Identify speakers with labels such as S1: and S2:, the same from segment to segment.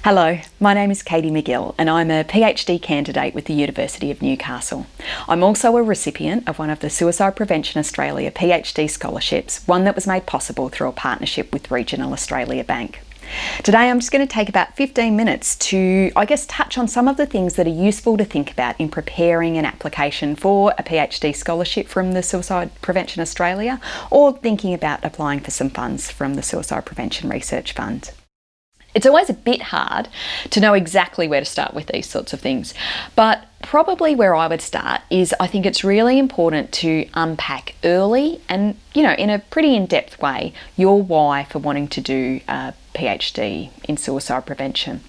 S1: Hello, my name is Katie McGill and I'm a PhD candidate with the University of Newcastle. I'm also a recipient of one of the Suicide Prevention Australia PhD scholarships, one that was made possible through a partnership with Regional Australia Bank. Today I'm just going to take about 15 minutes to, touch on some of the things that are useful to think about in preparing an application for a PhD scholarship from the Suicide Prevention Australia or thinking about applying for some funds from the Suicide Prevention Research Fund. It's always a bit hard to know exactly where to start with these sorts of things, but probably where I would start is I think it's really important to unpack early and, in a pretty in-depth way, your why for wanting to do a PhD in suicide prevention.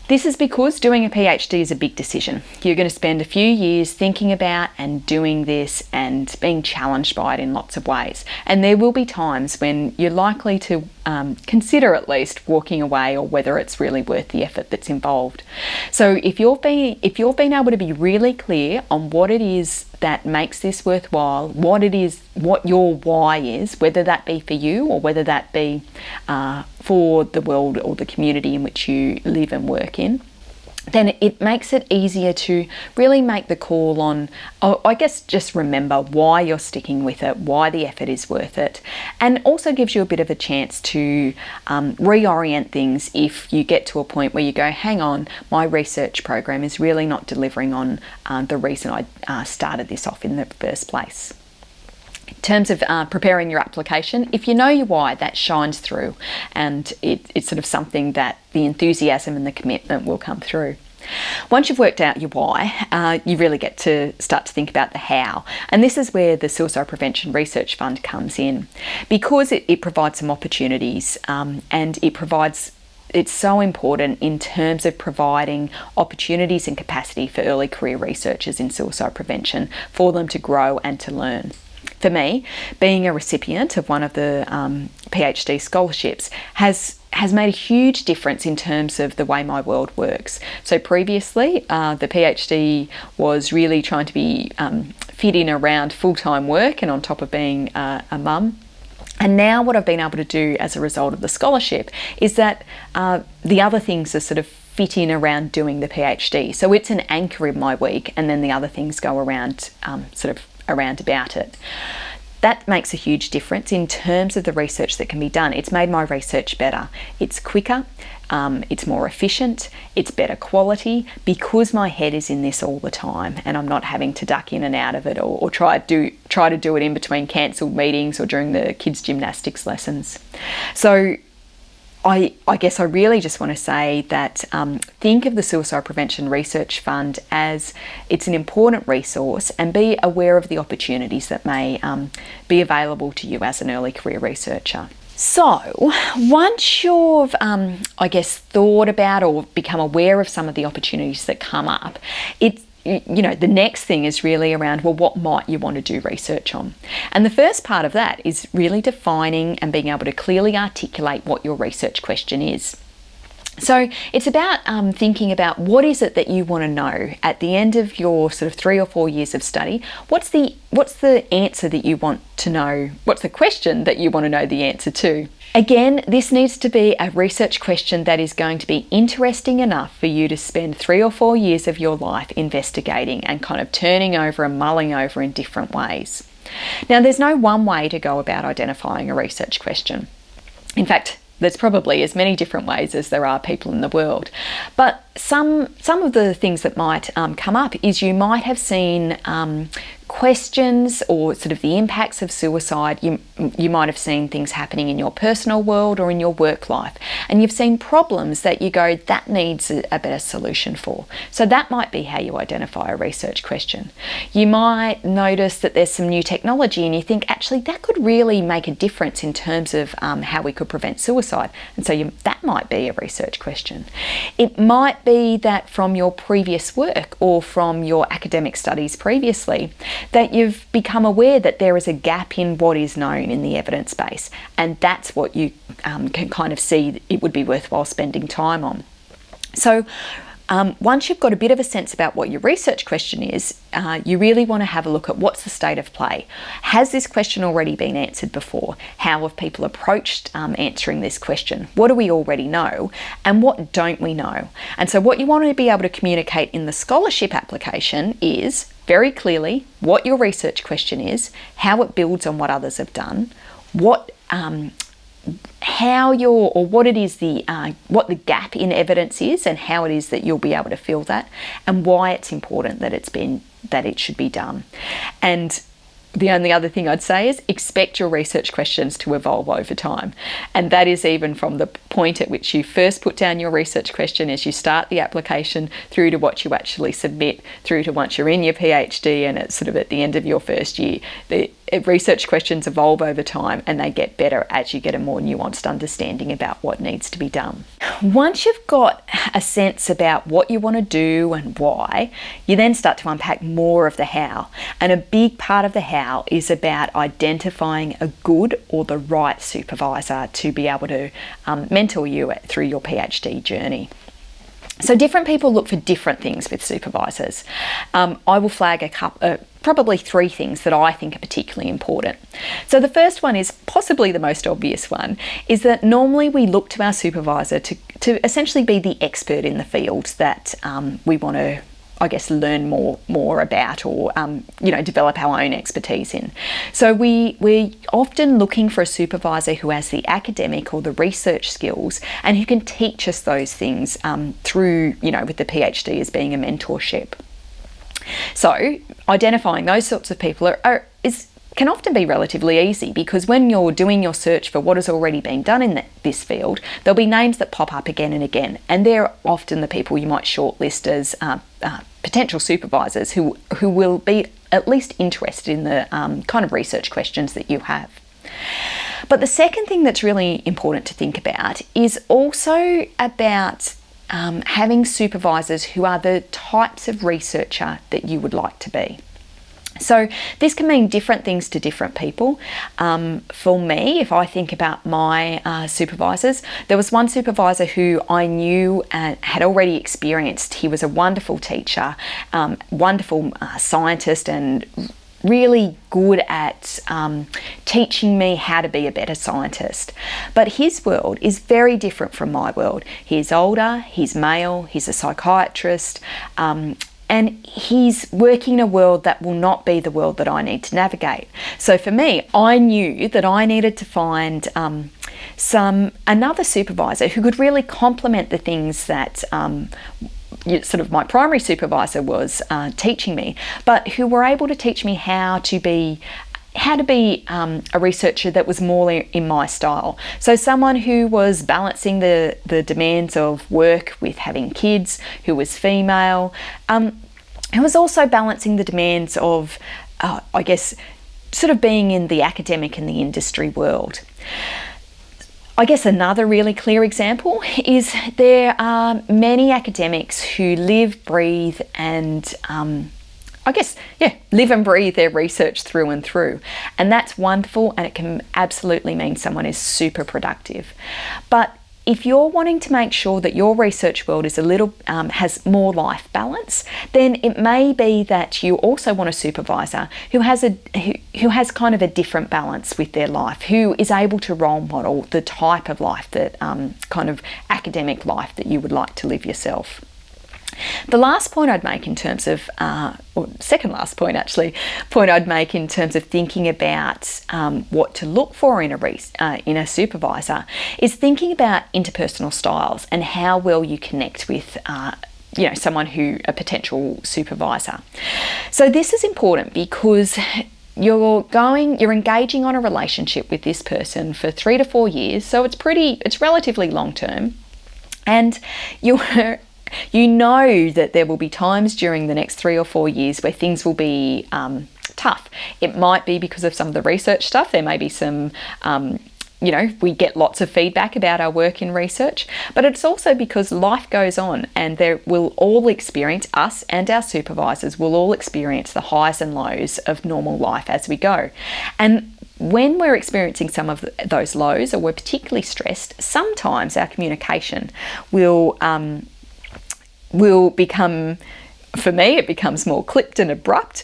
S1: This is because doing a PhD is a big decision. You're going to spend a few years thinking about and doing this and being challenged by it in lots of ways. And there will be times when you're likely to consider at least walking away or whether it's really worth the effort that's involved. So if you've been able to be really clear on what it is that makes this worthwhile, what your why is, whether that be for you or whether that be for the world or the community in which you live and work in, then it makes it easier to really make the call on, just remember why you're sticking with it, why the effort is worth it, and also gives you a bit of a chance to reorient things if you get to a point where you go, hang on, my research program is really not delivering on the reason I started this off in the first place. In terms of preparing your application, if you know your why, that shines through and it's sort of something that the enthusiasm and the commitment will come through. Once you've worked out your why, you really get to start to think about the how. And this is where the Suicide Prevention Research Fund comes in, because it provides some opportunities and it's so important in terms of providing opportunities and capacity for early career researchers in suicide prevention for them to grow and to learn. For me, being a recipient of one of the PhD scholarships has made a huge difference in terms of the way my world works. So previously, the PhD was really trying to be fit in around full-time work and on top of being a mum. And now what I've been able to do as a result of the scholarship is that the other things are sort of fit in around doing the PhD. So it's an anchor in my week, and then the other things go around around about it. That makes a huge difference in terms of the research that can be done. It's made my research better. It's quicker, it's more efficient, it's better quality because my head is in this all the time and I'm not having to duck in and out of it or try to do it in between cancelled meetings or during the kids' gymnastics lessons. So I guess I really just want to say that think of the Suicide Prevention Research Fund as it's an important resource and be aware of the opportunities that may be available to you as an early career researcher. So once you've, thought about or become aware of some of the opportunities that come up, the next thing is really around, well, what might you want to do research on? And the first part of that is really defining and being able to clearly articulate what your research question is. So it's about thinking about what is it that you want to know at the end of your sort of 3 or 4 years of study. What's the answer that you want to know? What's the question that you want to know the answer to? Again, this needs to be a research question that is going to be interesting enough for you to spend 3 or 4 years of your life investigating and kind of turning over and mulling over in different ways. Now, there's no one way to go about identifying a research question. In fact, there's probably as many different ways as there are people in the world. But some of the things that might come up is you might have seen questions or sort of the impacts of suicide. You might have seen things happening in your personal world or in your work life, and you've seen problems that you go, that needs a better solution for. So that might be how you identify a research question. You might notice that there's some new technology and you think, actually, that could really make a difference in terms of how we could prevent suicide. And so that might be a research question. It might be that from your previous work or from your academic studies previously, that you've become aware that there is a gap in what is known in the evidence base, and that's what you can kind of see it would be worthwhile spending time on. So Once you've got a bit of a sense about what your research question is, you really want to have a look at what's the state of play. Has this question already been answered before? How have people approached answering this question? What do we already know? And what don't we know? And so what you want to be able to communicate in the scholarship application is very clearly what your research question is, how it builds on what others have done, what the gap in evidence is, and how it is that you'll be able to fill that, and why it's important that it should be done. And the only other thing I'd say is expect your research questions to evolve over time. And that is even from the point at which you first put down your research question as you start the application, through to what you actually submit, through to once you're in your PhD and it's sort of at the end of your first year. The research questions evolve over time, and they get better as you get a more nuanced understanding about what needs to be done. Once you've got a sense about what you want to do and why, you then start to unpack more of the how. And a big part of the how is about identifying a good or the right supervisor to be able to mentor you through your PhD journey. So different people look for different things with supervisors. I will flag probably 3 things that I think are particularly important. So the first one is possibly the most obvious one, is that normally we look to our supervisor to essentially be the expert in the field that we want to, I guess, learn more about, or develop our own expertise in. So we're often looking for a supervisor who has the academic or the research skills and who can teach us those things through, with the PhD as being a mentorship. So identifying those sorts of people can often be relatively easy, because when you're doing your search for what has already been done in this field, there'll be names that pop up again and again, and they're often the people you might shortlist as potential supervisors who will be at least interested in the kind of research questions that you have. But the second thing that's really important to think about is also about having supervisors who are the types of researcher that you would like to be. So this can mean different things to different people. For me, if I think about my supervisors, there was one supervisor who I knew and had already experienced. He was a wonderful teacher, wonderful scientist, and really good at teaching me how to be a better scientist. But his world is very different from my world. He's older, he's male, he's a psychiatrist, and he's working in a world that will not be the world that I need to navigate. So for me, I knew that I needed to find another supervisor who could really complement the things that sort of my primary supervisor was teaching me, but who were able to teach me how to be a researcher that was more in my style. So someone who was balancing the demands of work with having kids, who was female, who was also balancing the demands of, I guess, sort of being in the academic and the industry world. I guess another really clear example is there are many academics who live, breathe, and live and breathe their research through and through. And that's wonderful, and it can absolutely mean someone is super productive. But if you're wanting to make sure that your research world is has more life balance, then it may be that you also want a supervisor who has kind of a different balance with their life, who is able to role model the type of life that kind of academic life that you would like to live yourself. The last point I'd make in terms of, or second last point actually, I'd make in terms of thinking about what to look for in a supervisor is thinking about interpersonal styles and how well you connect with a potential supervisor. So this is important because you're engaging on a relationship with this person for 3 to 4 years, so it's relatively long term, and you know that there will be times during the next 3 or 4 years where things will be tough. It might be because of some of the research stuff. There may be some, we get lots of feedback about our work in research, but it's also because life goes on, and us and our supervisors will all experience the highs and lows of normal life as we go. And when we're experiencing some of those lows, or we're particularly stressed, sometimes our communication will will become, for me, it becomes more clipped and abrupt,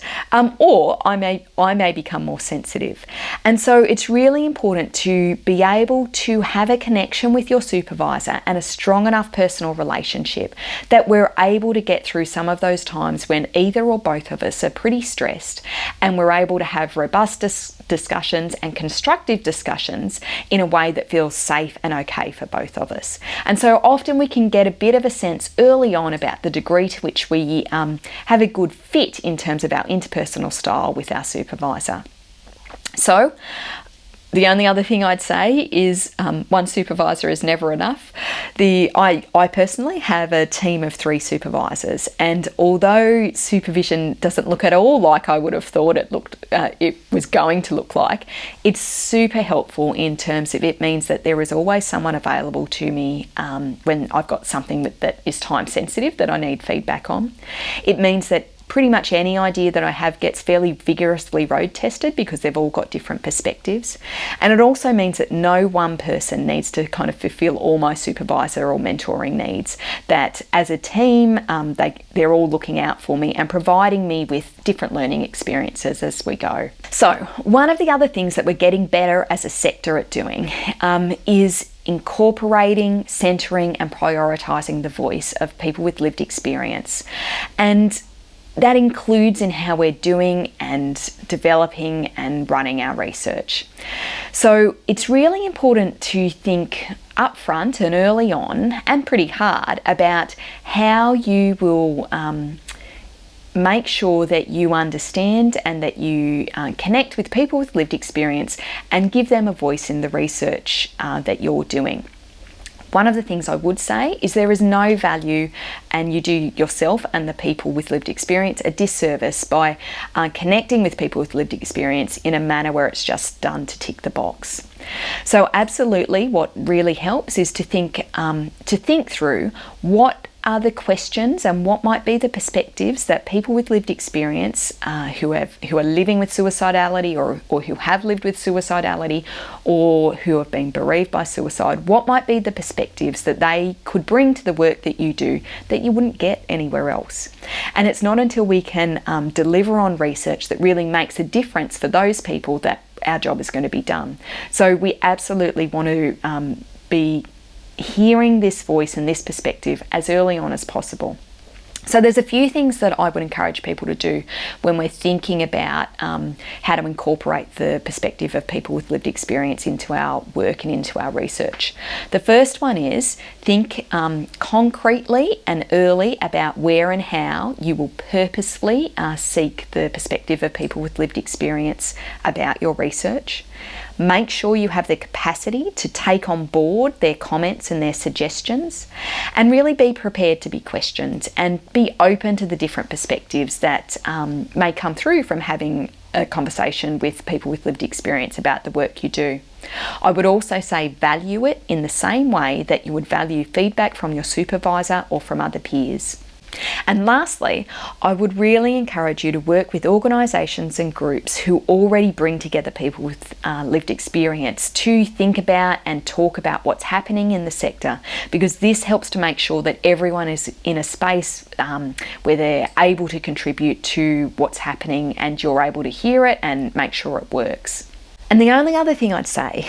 S1: or I may become more sensitive. And so it's really important to be able to have a connection with your supervisor and a strong enough personal relationship that we're able to get through some of those times when either or both of us are pretty stressed, and we're able to have robust discussions and constructive discussions in a way that feels safe and okay for both of us. And so often we can get a bit of a sense early on about the degree to which we have a good fit in terms of our interpersonal style with our supervisor. So the only other thing I'd say is one supervisor is never enough. I personally have a team of 3 supervisors, and although supervision doesn't look at all like I would have thought it was going to look like, it's super helpful in terms of it means that there is always someone available to me when I've got something that is time sensitive that I need feedback on. It means that pretty much any idea that I have gets fairly vigorously road tested because they've all got different perspectives. And it also means that no one person needs to kind of fulfill all my supervisor or mentoring needs, that as a team, they're all looking out for me and providing me with different learning experiences as we go. So one of the other things that we're getting better as a sector at doing is incorporating, centering and prioritising the voice of people with lived experience. And that includes in how we're doing and developing and running our research. So it's really important to think upfront and early on, and pretty hard, about how you will make sure that you understand and that you connect with people with lived experience and give them a voice in the research that you're doing. One of the things I would say is there is no value, and you do yourself and the people with lived experience a disservice by connecting with people with lived experience in a manner where it's just done to tick the box. So absolutely, what really helps is to think through what are the questions and what might be the perspectives that people with lived experience who are living with suicidality or who have lived with suicidality or who have been bereaved by suicide, what might be the perspectives that they could bring to the work that you do that you wouldn't get anywhere else. And it's not until we can deliver on research that really makes a difference for those people that our job is going to be done. So we absolutely want to be hearing this voice and this perspective as early on as possible. So there's a few things that I would encourage people to do when we're thinking about how to incorporate the perspective of people with lived experience into our work and into our research. The first one is think concretely and early about where and how you will purposefully seek the perspective of people with lived experience about your research. Make sure you have the capacity to take on board their comments and their suggestions, and really be prepared to be questioned and be open to the different perspectives that may come through from having a conversation with people with lived experience about the work you do. I would also say value it in the same way that you would value feedback from your supervisor or from other peers. And lastly, I would really encourage you to work with organisations and groups who already bring together people with lived experience to think about and talk about what's happening in the sector, because this helps to make sure that everyone is in a space where they're able to contribute to what's happening and you're able to hear it and make sure it works. And the only other thing I'd say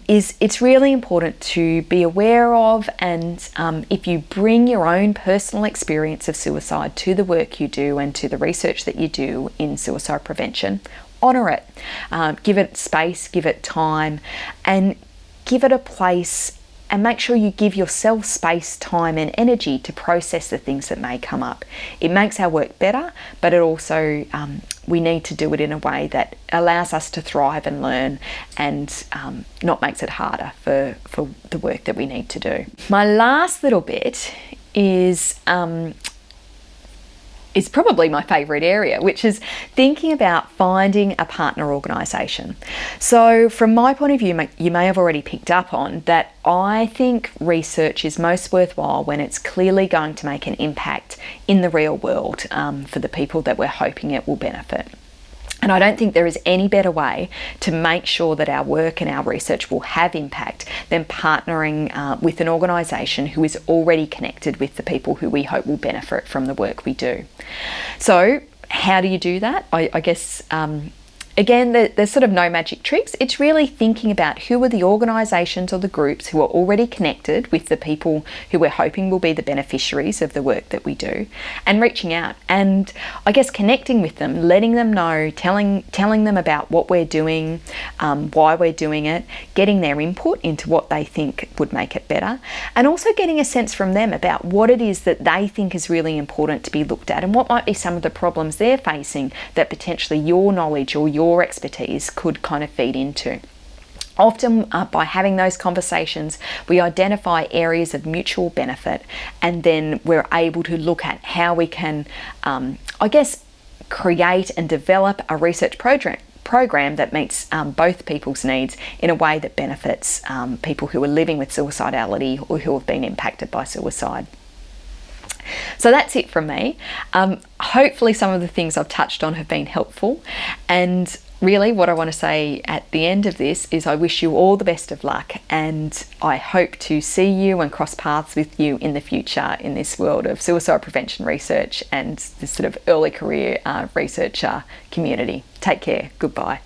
S1: is it's really important to be aware of, and if you bring your own personal experience of suicide to the work you do and to the research that you do in suicide prevention, honour it. Give it space, give it time, and give it a place, and make sure you give yourself space, time and energy to process the things that may come up. It makes our work better, but it also we need to do it in a way that allows us to thrive and learn, and not makes it harder for the work that we need to do. My last little bit is probably my favourite area, which is thinking about finding a partner organisation. So from my point of view, you may have already picked up on that I think research is most worthwhile when it's clearly going to make an impact in the real world for the people that we're hoping it will benefit. And I don't think there is any better way to make sure that our work and our research will have impact than partnering with an organisation who is already connected with the people who we hope will benefit from the work we do. So how do you do that? I guess again, there's sort of no magic tricks. It's really thinking about who are the organisations or the groups who are already connected with the people who we're hoping will be the beneficiaries of the work that we do, and reaching out and I guess connecting with them, letting them know, telling them about what we're doing, why we're doing it, getting their input into what they think would make it better, and also getting a sense from them about what it is that they think is really important to be looked at and what might be some of the problems they're facing that potentially your knowledge or your expertise could kind of feed into. Often by having those conversations, we identify areas of mutual benefit, and then we're able to look at how we can, I guess, create and develop a research program that meets both people's needs in a way that benefits people who are living with suicidality or who have been impacted by suicide. So that's it from me. Hopefully some of the things I've touched on have been helpful, and really what I want to say at the end of this is I wish you all the best of luck, and I hope to see you and cross paths with you in the future in this world of suicide prevention research and this sort of early career researcher community. Take care. Goodbye.